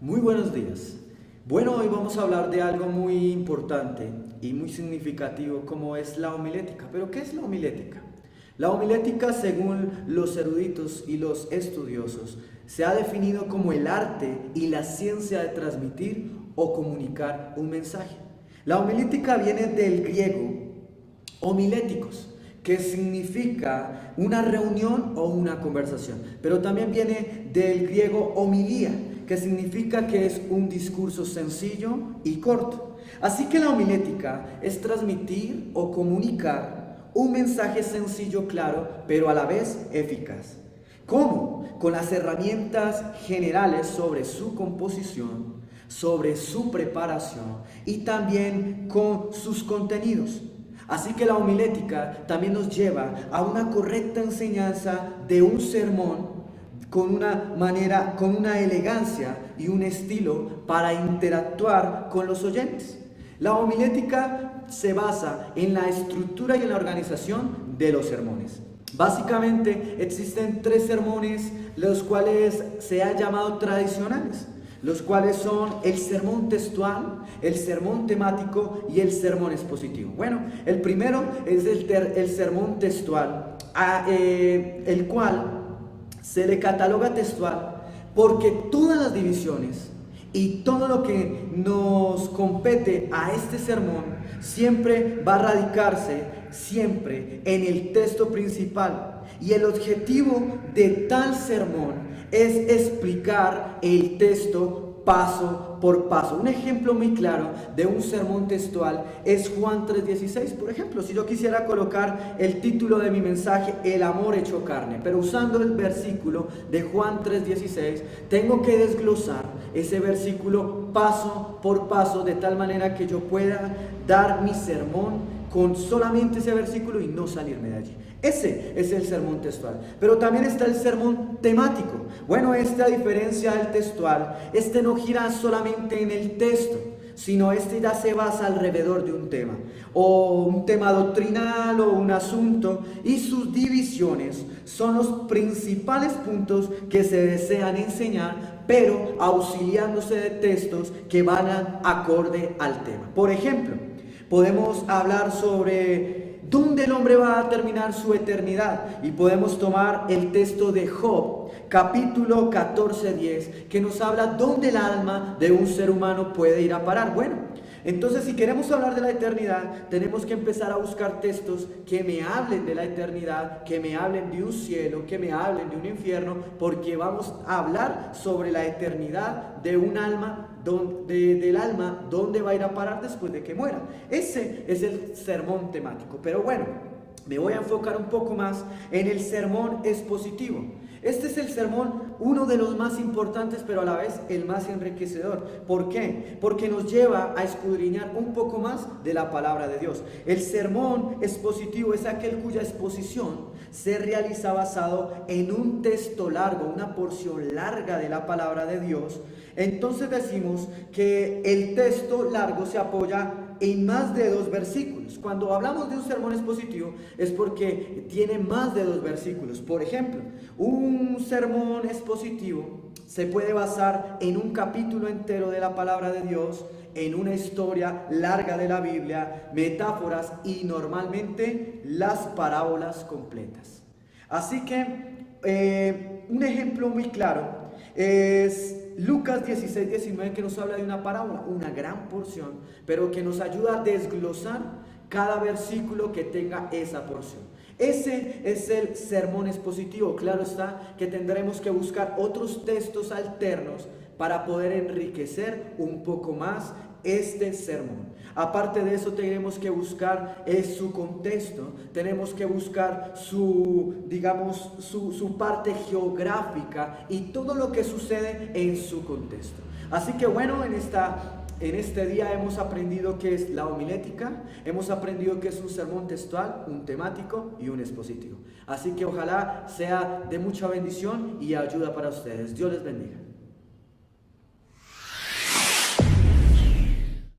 Muy buenos días. Bueno, hoy vamos a hablar de algo muy importante y muy significativo como es la homilética. ¿Pero qué es la homilética? La homilética, según los eruditos y los estudiosos, se ha definido como el arte y la ciencia de transmitir o comunicar un mensaje. La homilética viene del griego homiléticos, que significa una reunión o una conversación, pero también viene del griego homilía, que significa que es un discurso sencillo y corto. Así que la homilética es transmitir o comunicar un mensaje sencillo, claro, pero a la vez eficaz. ¿Cómo? Con las herramientas generales sobre su composición, sobre su preparación y también con sus contenidos. Así que la homilética también nos lleva a una correcta enseñanza de un sermón con una manera, con una elegancia y un estilo para interactuar con los oyentes. La homilética se basa en la estructura y en la organización de los sermones. Básicamente existen tres sermones, los cuales se han llamado tradicionales, los cuales son el sermón textual, el sermón temático y el sermón expositivo. Bueno, el primero es el sermón textual, el cual se le cataloga textual porque todas las divisiones y todo lo que nos compete a este sermón siempre va a radicarse siempre en el texto principal. Y el objetivo de tal sermón es explicar el texto paso por paso. Un ejemplo muy claro de un sermón textual es Juan 3:16. Por ejemplo, si yo quisiera colocar el título de mi mensaje, el amor hecho carne, pero usando el versículo de Juan 3:16, tengo que desglosar ese versículo paso por paso de tal manera que yo pueda dar mi sermón con solamente ese versículo y no salirme de allí. Ese es el sermón textual. Pero también está el sermón temático. Bueno, a diferencia del textual, no gira solamente en el texto, sino ya se basa alrededor de un tema, o un tema doctrinal o un asunto, y sus divisiones son los principales puntos que se desean enseñar, pero auxiliándose de textos que van acorde al tema. Por ejemplo, podemos hablar sobre dónde el hombre va a terminar su eternidad y podemos tomar el texto de Job, capítulo 14:10, que nos habla dónde el alma de un ser humano puede ir a parar. Bueno, entonces si queremos hablar de la eternidad, tenemos que empezar a buscar textos que me hablen de la eternidad, que me hablen de un cielo, que me hablen de un infierno, porque vamos a hablar sobre la eternidad de un alma, del alma, dónde va a ir a parar después de que muera. Ese es el sermón temático. Pero bueno, me voy a enfocar un poco más en el sermón expositivo. Este es el sermón, uno de los más importantes, pero a la vez el más enriquecedor. ¿Por qué? Porque nos lleva a escudriñar un poco más de la palabra de Dios. El sermón expositivo es aquel cuya exposición se realiza basado en un texto largo, una porción larga de la palabra de Dios. Entonces decimos que el texto largo se apoya en más de 2 versículos. Cuando hablamos de un sermón expositivo es porque tiene más de 2 versículos. Por ejemplo, un sermón expositivo se puede basar en un capítulo entero de la palabra de Dios, en una historia larga de la Biblia, metáforas y normalmente las parábolas completas. Así que un ejemplo muy claro es Lucas 16:19, que nos habla de una parábola, una gran porción, pero que nos ayuda a desglosar cada versículo que tenga esa porción. Ese es el sermón expositivo. Claro está que tendremos que buscar otros textos alternos para poder enriquecer un poco más este sermón. Aparte de eso, tenemos que buscar su contexto, tenemos que buscar su parte geográfica y todo lo que sucede en su contexto. Así que bueno, en este día hemos aprendido qué es la homilética, hemos aprendido qué es un sermón textual, un temático y un expositivo. Así que ojalá sea de mucha bendición y ayuda para ustedes. Dios les bendiga.